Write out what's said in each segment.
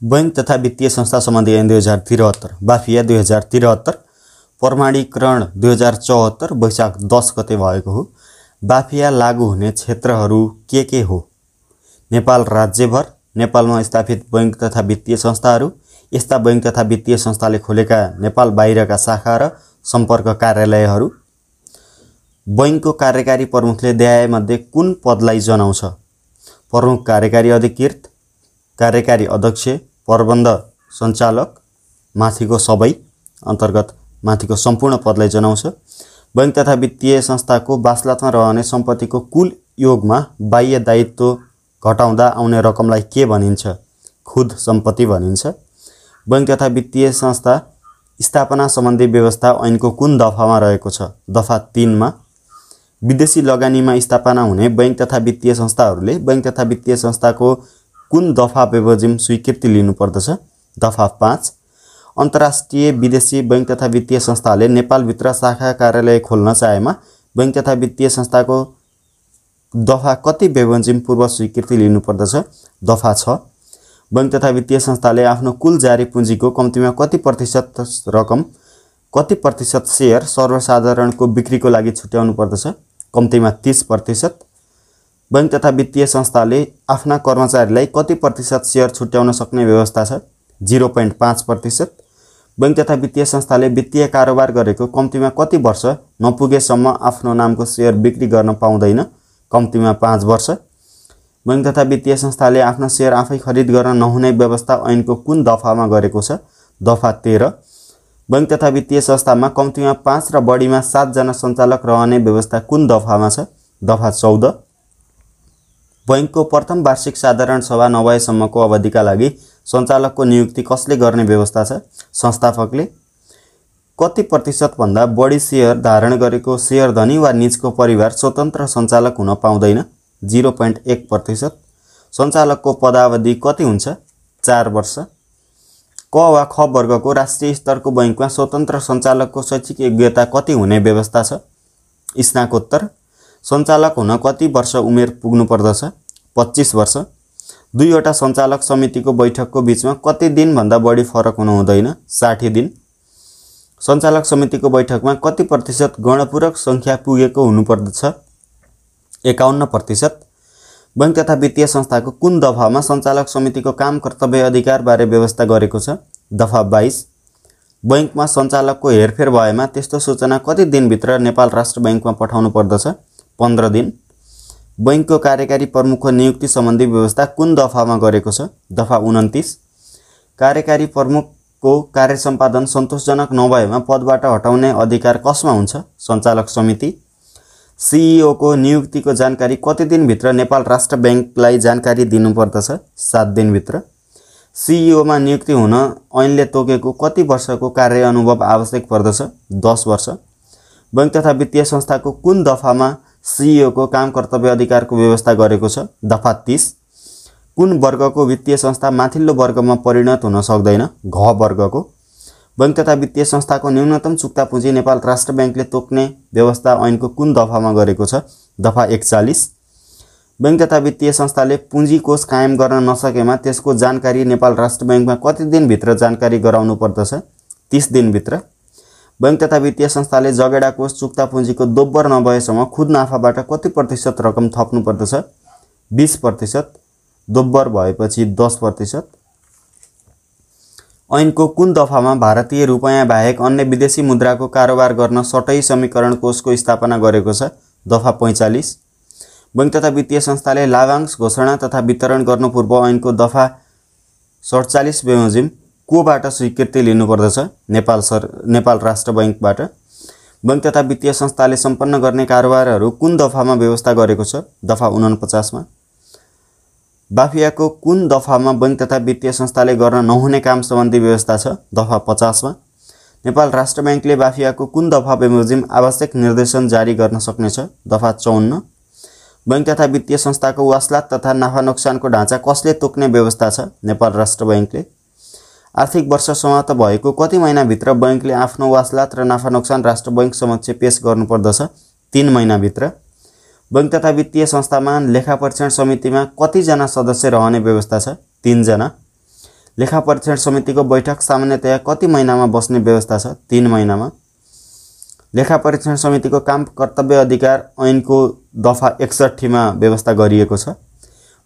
Bank तथा वित्तीय संस्था सम्बन्धी ऐन 2073 बाफिया 2073 प्रमाणीकरण 2074 वैशाख 10 गते भएको हो। बाफिया लागू हुने क्षेत्रहरू के हो? नेपाल राज्यभर, नेपालमा स्थापित बैंक तथा वित्तीय संस्थाहरू, यस्ता बैंक तथा वित्तीय संस्थाले खोलेका नेपाल बाहिरका शाखा र सम्पर्क कार्यालयहरू। बैंकको कार्यकारी प्रमुखले देहायमध्ये कुन पदलाई जनाउँछ? प्रमुख कार्यकारी अधिकृत, कार्यकारी अध्यक्ष, प्रबन्ध सञ्चालक, माथिको सबै अन्तर्गत माथिको सम्पूर्ण पदलाई जनाउँछ। बैंक तथा वित्तीय संस्थाको बासलातमा रहने सम्पत्तिको कुल योगमा बाह्य दायित्व घटाउँदा आउने रकमलाई के भनिन्छ? खुद सम्पत्ति भनिन्छ। बैंक तथा वित्तीय संस्था स्थापना सम्बन्धी व्यवस्था ऐनको कुन दफामा रहेको छ? दफा 3 मा। विदेशी लगानीमा स्थापना हुने बैंक तथा वित्तीय संस्थाहरूले बैंक तथा वित्तीय संस्थाको कुन दफा बमोजिम स्वीकृति लिनुपर्दछ? दफा 5। अन्तर्राष्ट्रिय विदेशी बैंक तथा वित्तीय संस्थाले नेपालभित्र शाखा कार्यालय खोल्न चाहेमा बैंक तथा वित्तीय संस्थाको दफा कति बमोजिम पूर्व स्वीकृति लिनुपर्दछ? दफा 6। बैंक तथा वित्तीय संस्थाले आफ्नो कुल जारी पुँजीको कम्तीमा कति प्रतिशत रकम, कति प्रतिशत सेयर सर्वसाधारणको बिक्रीको लागि छुट्याउनु पर्दछ? कम्तीमा 30%। बैंक तथा वित्तीय संस्थाले आफ्ना कर्मचारीलाई कति प्रतिशत सेयर छुट्याउन सक्ने व्यवस्था छ? 0.5%। बैंक तथा वित्तीय संस्थाले वित्तीय कारोबार गरेको कम्तीमा कति वर्ष नपुगेसम्म आफ्नो नामको सेयर बिक्री गर्न पाउँदैन? कम्तीमा 5 वर्ष। बैंक तथा वित्तीय संस्थाले आफ्नो सेयर आफै खरिद गर्न नहुने व्यवस्था ऐनको कुन दफामा गरेको छ? दफा 13। बैंक तथा वित्तीय संस्थामा कम्तीमा 5 र बढीमा 7 जना सञ्चालक रहने व्यवस्था कुन दफामा छ? दफा 14। बैंकको प्रथम वार्षिक साधारण सभा नभएसम्मको अवधिका लागि सञ्चालकको नियुक्ति कसले गर्ने व्यवस्था छ? संस्थापकले। कति प्रतिशत भन्दा बढी सेयर धारण गरेको सेयरधनी वा निजको परिवार स्वतन्त्र सञ्चालक हुन पाउँदैन? 0.1%। सञ्चालकको पदावधि कति हुन्छ? 4 वर्ष। क वा ख वर्गको राष्ट्रिय स्तरको बैंकमा स्वतन्त्र सञ्चालकको शैक्षिक योग्यता कति हुने व्यवस्था छ? स्नातकोत्तर। सञ्चालक हुन कति वर्ष उमेर पुग्नु पर्दछ? 25 वर्ष। दुईवटा सञ्चालक समितिको बैठकको बीचमा कति दिनभन्दा बढी फरक हुनु हुँदैन? 60 दिन। सञ्चालक समितिको बैठकमा कति प्रतिशत गणपूरक सङ्ख्या पुगेको हुनुपर्दछ? 51%। बैंक तथा वित्तीय संस्थाको कुन दफामा सञ्चालक समितिको काम कर्तव्य अधिकार बारे व्यवस्था गरेको छ? दफा 22। बैंकमा सञ्चालकको हेरफेर भएमा त्यस्तो सूचना कति दिनभित्र नेपाल राष्ट्र बैंकमा पठाउनु पर्दछ? 15 दिन। बैंकको कार्यकारी प्रमुखको नियुक्ति सम्बन्धी व्यवस्था कुन दफामा गरेको छ? दफा 29। कार्यकारी प्रमुखको कार्य सम्पादन सन्तोषजनक नभएमा पदबाट हटाउने अधिकार कसमा हुन्छ? सञ्चालक समिति। सीईओ को नियुक्तिको जानकारी कति दिनभित्र नेपाल राष्ट्र बैंकलाई जानकारी दिनुपर्दछ? 7 दिनभित्र। सीईओमा नियुक्ति हुन ऐनले तोकेको कति वर्षको कार्य अनुभव आवश्यक पर्दछ? 10 वर्ष। बैंक तथा वित्तीय संस्थाको कुन दफामा सीईओ को काम कर्तव्य अधिकारको व्यवस्था गरेको छ? दफा 30। कुन वर्गको वित्तीय संस्था माथिल्लो वर्गमा परिणत हुन सक्दैन? घ वर्गको। बैंक तथा वित्तीय संस्थाको न्यूनतम चुक्ता पुँजी नेपाल राष्ट्र बैंकले तोक्ने व्यवस्था ऐनको कुन दफामा गरेको छ? दफा 41। बैंक तथा वित्तीय संस्थाले पुँजी कोष कायम गर्न नसकेमा त्यसको जानकारी नेपाल राष्ट्र बैंकमा कति दिनभित्र जानकारी गराउनु पर्दछ? 30 दिनभित्र। बैंक तथा वित्तीय संस्थाले जगेडा कोष चुक्ता पुँजीको दोब्बर नभएसम्म खुद नाफाबाट कति प्रतिशत रकम थप्नु पर्दछ? 20%। दोब्बर भएपछि 10%। ऐनको कुन दफामा भारतीय रुपैयाँ बाहेक अन्य विदेशी मुद्राको कारोबार गर्न सटै समीकरण कोषको स्थापना गरेको छ? दफा 45। बैंक तथा वित्तीय संस्थाले लाभांश घोषणा तथा वितरण गर्नु पूर्व ऐनको दफा 47 बमोजिम कोबाट स्वीकृति लिनुपर्दछ? नेपाल राष्ट्र बैंकबाट। बैंक तथा वित्तीय संस्थाले सम्पन्न गर्ने कारोबारहरू कुन दफामा व्यवस्था गरेको छ? दफा 49 मा। बाफियाको कुन दफामा बैंक तथा वित्तीय संस्थाले गर्न नहुने काम सम्बन्धी व्यवस्था छ? दफा 50 मा। नेपाल राष्ट्र बैंकले बाफियाको कुन दफा बमोजिम आवश्यक निर्देशन जारी गर्न सक्नेछ? दफा 54। बैंक तथा वित्तीय संस्थाको वासलात तथा नाफा नोक्सानको ढाँचा कसले तोक्ने व्यवस्था छ? नेपाल राष्ट्र बैंकले। आर्थिक वर्ष समाप्त भएको कति महिनाभित्र बैंकले आफ्नो वासलात र नाफा नोक्सान राष्ट्र बैंक समक्ष पेश गर्नुपर्दछ? 3 महिनाभित्र। बैंक तथा वित्तीय संस्थामा लेखा परीक्षण समितिमा कतिजना सदस्य रहने व्यवस्था छ? 3 जना। लेखा परीक्षण समितिको बैठक सामान्यतया कति महिनामा बस्ने व्यवस्था छ? 3 महिनामा। लेखा परीक्षण समितिको काम कर्तव्य अधिकार ऐनको दफा 61 मा व्यवस्था गरिएको छ।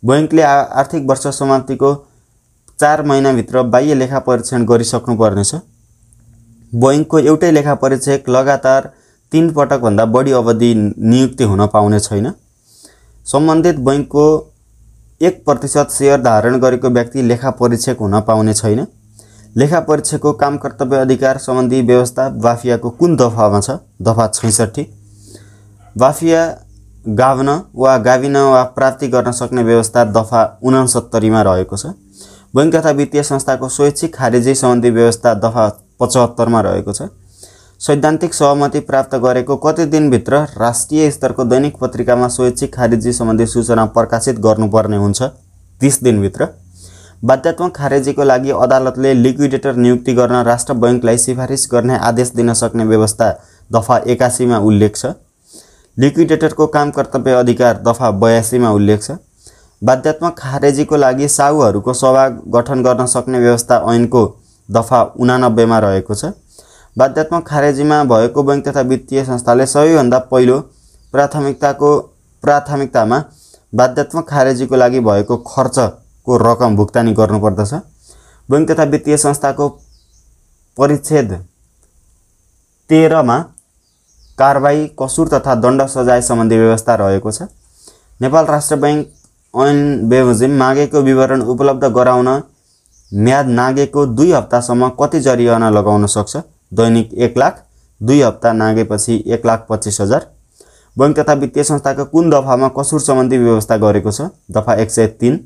बैंकले आर्थिक वर्ष समाप्तिको 4 महिनाभित्र बाह्य लेखा परीक्षण गरिसक्नु पर्नेछ। बैंकको एउटै लेखा परीक्षक लगातार 3 पटक भन्दा बढी अवधि नियुक्ति हुन पाउने छैन। सम्बन्धित बैंकको 1% शेयर धारण गरेको व्यक्ति लेखा परीक्षक हुन पाउने छैन। लेखा परीक्षकको काम कर्तव्य अधिकार सम्बन्धी व्यवस्था बाफियाको कुन दफामा छ? दफा 66। बाफिया गाभ्न वा गाविन वा प्राप्ति गर्न सक्ने व्यवस्था दफा 69 मा रहेको छ। बैंक तथा वित्तीय संस्थाको स्वैच्छिक खारेजी सम्बन्धी व्यवस्था दफा 75 मा रहेको छ। सैद्धान्तिक सहमति प्राप्त गरेको कति दिनभित्र राष्ट्रिय स्तरको दैनिक पत्रिकामा स्वैच्छिक खारेजी सम्बन्धी सूचना प्रकाशित गर्नुपर्ने हुन्छ? 30 दिनभित्र। बाध्यात्मक खारेजीको लागि अदालतले लिक्विडेटर नियुक्ति गर्न राष्ट्र बैंकलाई सिफारिस गर्ने आदेश दिन सक्ने व्यवस्था दफा 81 मा उल्लेख छ। लिक्विडेटरको काम कर्तव्य अधिकार दफा 82 मा उल्लेख छ। बाध्यात्मक खारेजीको लागि साहुहरूको सभा गठन गर्न सक्ने व्यवस्था ऐनको दफा 89 मा रहेको छ। बाध्यात्मक खारेजीमा भएको बैंक तथा वित्तीय संस्थाले सबैभन्दा पहिलो प्राथमिकतामा बाध्यात्मक खारेजीको लागि भएको खर्चको रकम भुक्तानी गर्नुपर्दछ। बैंक तथा वित्तीय संस्थाको परिच्छेद 13 मा कारबाही, कसुर तथा दण्ड सजाय सम्बन्धी व्यवस्था रहेको छ। नेपाल राष्ट्र बैंक ऐन बमोजिम मागेको विवरण उपलब्ध गराउन म्याद नागेको 2 हप्तासम्म कति जरिवाना लगाउन सक्छ? दैनिक 1 लाख, 2 हप्ता नागेपछि 1,25,000। बैंक तथा वित्तीय संस्थाको कुन दफामा कसुर सम्बन्धी व्यवस्था गरेको छ? दफा 103।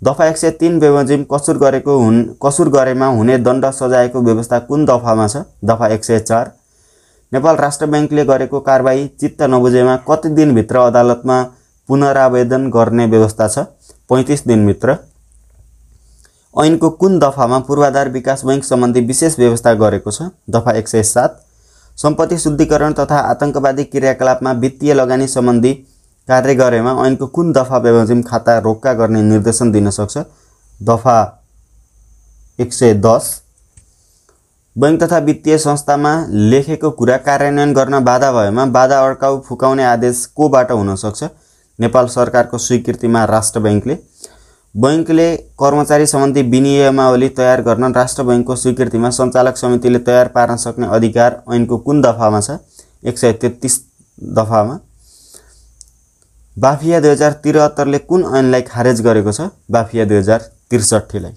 दफा 103 बमोजिम कसुर गरेमा हुने दण्ड सजायको व्यवस्था कुन दफामा छ? दफा 104। नेपाल राष्ट्र बैंकले गरेको कारबाही चित्त नबुझेमा कति दिनभित्र अदालतमा पुनरावेदन गर्ने व्यवस्था छ? 35 दिनभित्र। ऐनको कुन दफामा पूर्वाधार विकास बैंक सम्बन्धी विशेष व्यवस्था गरेको छ? दफा 107। सम्पत्ति शुद्धिकरण तथा आतंकवादी क्रियाकलापमा वित्तीय लगानी सम्बन्धी कार्य गरेमा ऐनको कुन दफा बमोजिम खाता रोक्का गर्ने निर्देशन दिन सक्छ? दफा 110। बैंक तथा वित्तीय संस्थामा लेखेको कुरा कार्यान्वयन गर्न बाधा भएमा बाधा अड्काउ फुकाउने आदेश कोबाट हुन सक्छ? नेपाल सरकारको स्वीकृतिमा राष्ट्र बैंकले। बैंकले कर्मचारी सम्बन्धी विनियमावली तयार गर्न राष्ट्र बैंकको स्वीकृतिमा सञ्चालक समितिले तयार पार्न सक्ने अधिकार ऐनको कुन दफामा छ? 133 दफामा। बाफिया 2073 ले कुन ऐनलाई खारेज गरेको छ? बाफिया 2063 लाई।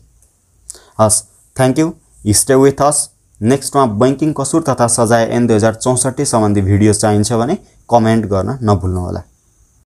हस्, thank you. Stay with us. नेक्स्टमा बैंकिङ कसुर तथा सजाय ऐन 2064 सम्बन्धी भिडियो चाहिन्छ भने कमेन्ट गर्न नभुल्नुहोला।